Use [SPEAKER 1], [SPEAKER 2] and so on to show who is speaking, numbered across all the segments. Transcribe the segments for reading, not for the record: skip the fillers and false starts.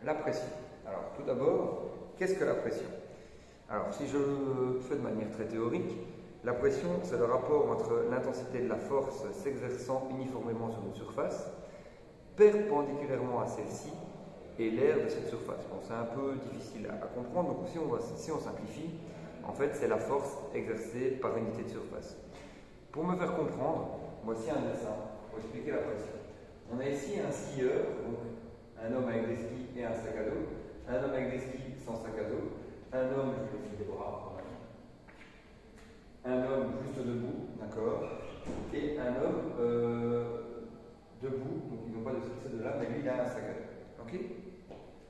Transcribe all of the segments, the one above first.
[SPEAKER 1] La pression. Alors, tout d'abord, qu'est-ce que la pression? Alors, si je le fais de manière très théorique, la pression, c'est le rapport entre l'intensité de la force s'exerçant uniformément sur une surface, perpendiculairement à celle-ci, et l'air de cette surface. Bon, c'est un peu difficile à comprendre, donc si on simplifie, en fait, c'est la force exercée par unité de surface. Pour me faire comprendre, voici un dessin pour expliquer la pression. On a ici un skieur, donc un homme avec des skis et un sac à dos, un homme avec des skis sans sac à dos, un homme, je vais des bras, un homme juste debout, d'accord, et un homme debout, donc ils n'ont pas de ski, c'est de là, mais lui il a un sac à dos. Ok?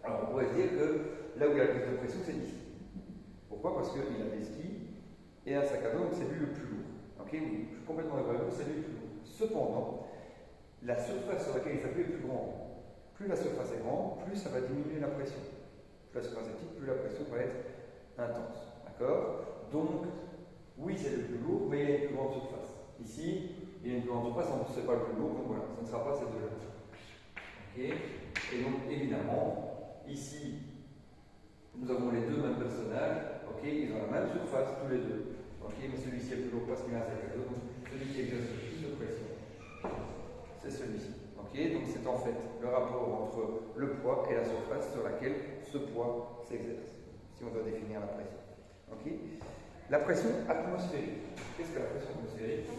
[SPEAKER 1] Alors on pourrait se dire que là où il y a le plus de pression, c'est ici. Pourquoi? Parce qu'il a des skis et un sac à dos, donc c'est lui le plus lourd. Ok? Oui, je suis complètement d'accord avec vous, c'est lui le plus lourd. Cependant, la surface sur laquelle il s'appuie est plus grande. Plus la surface est grande, plus ça va diminuer la pression. Plus la surface est petite, plus la pression va être intense. D'accord? Donc, oui, c'est le plus lourd, mais il y a une plus grande surface. Ici, il y a une plus grande surface, en plus, ce n'est pas le plus lourd, donc voilà, ce ne sera pas ces deux-là. Ok? Et donc, évidemment, ici, nous avons les deux mêmes personnages. Ok? Ils ont la même surface, tous les deux. Ok? Mais celui-ci est plus lourd parce qu'il a un sac à dos, donc celui qui exerce le plus de pression, c'est celui-ci. Okay, donc c'est en fait le rapport entre le poids et la surface sur laquelle ce poids s'exerce, si on doit définir la pression. Okay. La pression atmosphérique. Qu'est-ce que la pression atmosphérique?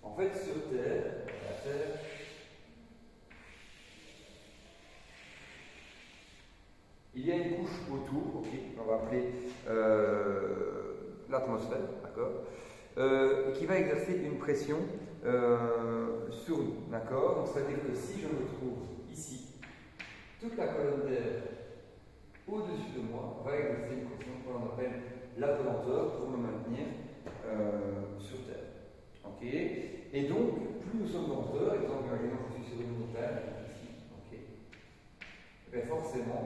[SPEAKER 1] En fait, sur Terre, la Terre, il y a une couche autour, okay, qu'on va appeler l'atmosphère, d'accord, qui va exercer une pression sur nous, d'accord? Donc c'est-à-dire que si je me trouve ici, toute la colonne d'air au-dessus de moi va exercer une pression qu'on appelle l'apesanteur pour me maintenir sur Terre. Ok? Et donc, plus nous sommes en hauteur, exemple, imaginons que je suis sur une montagne, ici, ok? Et bien forcément,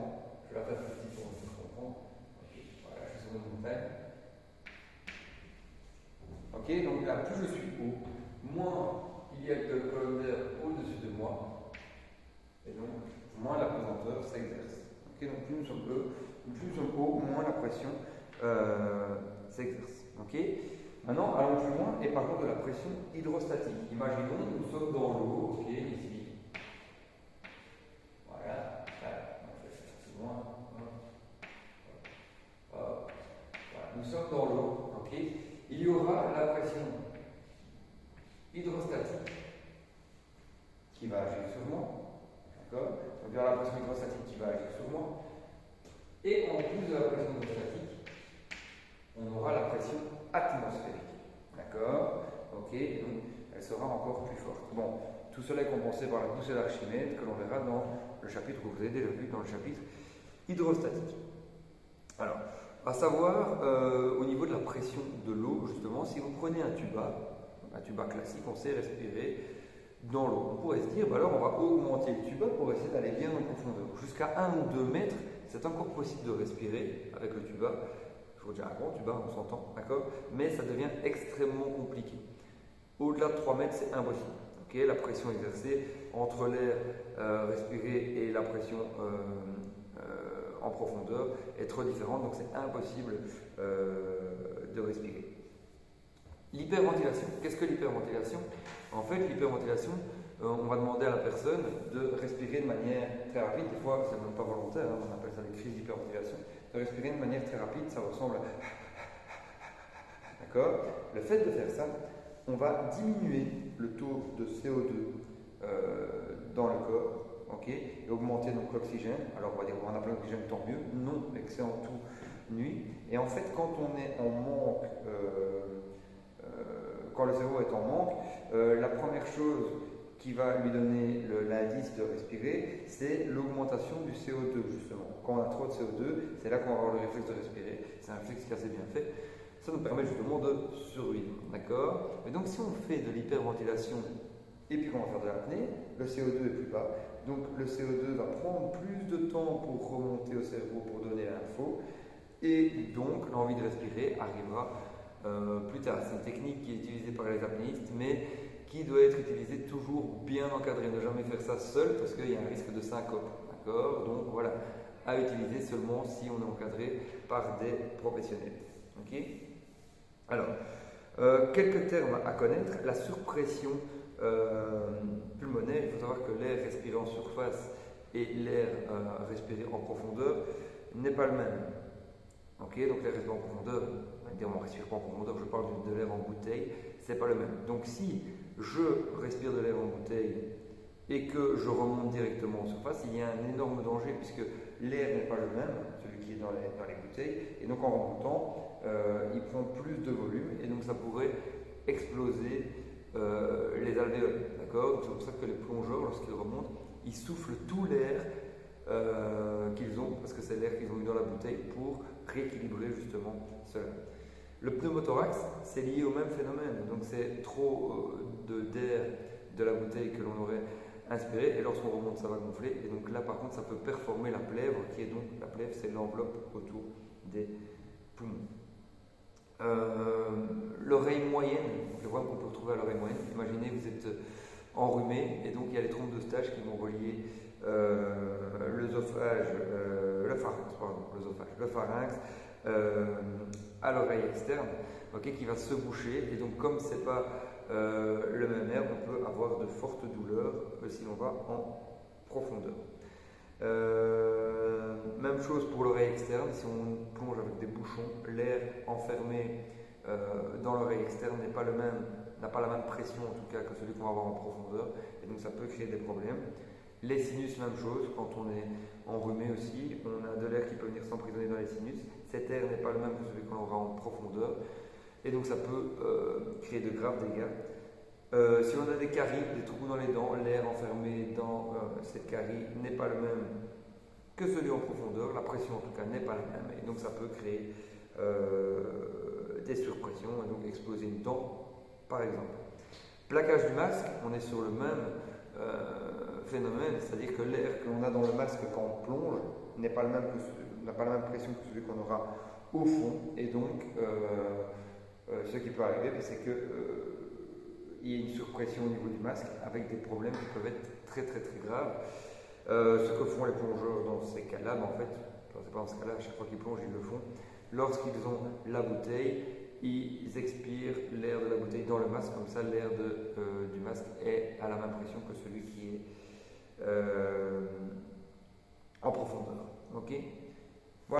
[SPEAKER 1] je vais la faire plus petite pour vous comprendre. Ok, voilà, je suis sur une montagne. Ok, donc là, plus je suis haut, moins il y a de colonne d'air au-dessus de moi, et donc moins la pesanteur s'exerce. Ok, donc plus nous sommes hauts, moins la pression s'exerce. Ok, maintenant, allons plus loin et parlons de la pression hydrostatique. Imaginons que nous sommes dans l'eau, ok, ici. Voilà, je vais chercher loin. Voilà. Nous sommes dans l'eau, ok. Il y aura la pression hydrostatique qui va agir sur moi, d'accord? Donc il y aura la pression hydrostatique qui va agir sur moi, et en plus de la pression hydrostatique, on aura la pression atmosphérique, d'accord? Ok, donc elle sera encore plus forte. Bon, tout cela est compensé par la poussée d'Archimède que l'on verra dans le chapitre que vous avez déjà vu, dans le chapitre hydrostatique. Alors, à savoir, au niveau de la pression de l'eau, justement, si vous prenez un tuba classique, on sait respirer dans l'eau. On pourrait se dire, bah alors on va augmenter le tuba pour essayer d'aller bien en profondeur. Jusqu'à 1 ou 2 mètres, c'est encore possible de respirer avec le tuba. Il faut dire un grand tuba, on s'entend, d'accord? Mais ça devient extrêmement compliqué. Au-delà de 3 mètres, c'est impossible. Okay, la pression exercée entre l'air respiré et la pression en profondeur est trop différente, donc c'est impossible de respirer. L'hyperventilation. Qu'est-ce que l'hyperventilation? En fait, l'hyperventilation, on va demander à la personne de respirer de manière très rapide. Des fois, c'est même pas volontaire, hein, on appelle ça des crises d'hyperventilation. De respirer de manière très rapide, ça ressemble à... D'accord? Le fait de faire ça, on va diminuer le taux de CO2 dans le corps, okay, et augmenter donc l'oxygène. Alors on va dire on a plein d'oxygène, tant mieux. Non, l'excès en tout nuit. Et en fait, quand on est en manque, quand le cerveau est en manque, la première chose qui va lui donner l'indice de respirer, c'est l'augmentation du CO2 justement. Quand on a trop de CO2, c'est là qu'on va avoir le réflexe de respirer. C'est un réflexe qui est assez bien fait. Ça nous permet justement de survivre, d'accord? Et donc si on fait de l'hyperventilation et puis qu'on va faire de l'apnée, le CO2 est plus bas. Donc le CO2 va prendre plus de temps pour remonter au cerveau pour donner l'info. Et donc l'envie de respirer arrivera plus tard. C'est une technique qui est utilisée par les apnéistes, mais qui doit être utilisée toujours bien encadrer, ne jamais faire ça seul parce qu'il y a un risque de syncope. D'accord? Donc voilà, à utiliser seulement si on est encadré par des professionnels. Ok? Alors, quelques termes à connaître. La surpression pulmonaire, il faut savoir que l'air respiré en surface et l'air respiré en profondeur n'est pas le même. Ok, donc l'air respiré en profondeur, on respire pas en profondeur, je parle de l'air en bouteille, c'est pas le même. Donc si je respire de l'air en bouteille et que je remonte directement en surface, il y a un énorme danger puisque l'air n'est pas le même, celui qui est dans les bouteilles, et donc en remontant, il prend plus de volume et donc ça pourrait exploser les alvéoles. D'accord? C'est pour ça que les plongeurs, lorsqu'ils remontent, ils soufflent tout l'air qu'ils ont, parce que c'est l'air qu'ils ont eu dans la bouteille, pour rééquilibrer justement cela. Le pneumothorax, c'est lié au même phénomène, donc c'est trop d'air de la bouteille que l'on aurait inspiré, et lorsqu'on remonte, ça va gonfler, et donc là par contre, ça peut performer la plèvre, qui est donc, la plèvre, c'est l'enveloppe autour des poumons. L'oreille moyenne, le problème qu'on peut retrouver à l'oreille moyenne, imaginez vous êtes enrhumé, et donc il y a les trompes d'Eustache qui vont relier le pharynx à l'oreille externe, okay, qui va se boucher, et donc comme c'est pas le même air, on peut avoir de fortes douleurs si l'on va en profondeur. Même chose pour l'oreille externe, si on plonge avec des bouchons, l'air enfermé dans l'oreille externe n'a pas la même pression en tout cas que celui qu'on va avoir en profondeur, et donc ça peut créer des problèmes. Les sinus, même chose, quand on est enrhumé aussi, on a de l'air qui peut venir s'emprisonner dans les sinus. Cet air n'est pas le même que celui qu'on aura en profondeur, et donc ça peut créer de graves dégâts. Si on a des caries, des trous dans les dents, l'air enfermé dans cette carie n'est pas le même que celui en profondeur, la pression en tout cas n'est pas la même, et donc ça peut créer des surpressions et donc exploser une dent par exemple. Plaquage du masque, on est sur le même phénomène, c'est-à-dire que l'air que l'on a dans le masque quand on plonge n'a pas la même pression que celui qu'on aura au fond, et donc ce qui peut arriver, c'est que il y a une surpression au niveau du masque avec des problèmes qui peuvent être très très très graves. Ce que font les plongeurs dans ces cas-là, en fait, c'est pas dans ce cas-là, à chaque fois qu'ils plongent, ils le font. Lorsqu'ils ont la bouteille, ils expirent l'air de la bouteille dans le masque, comme ça l'air du masque est à la même pression que celui qui est en profondeur. Okay?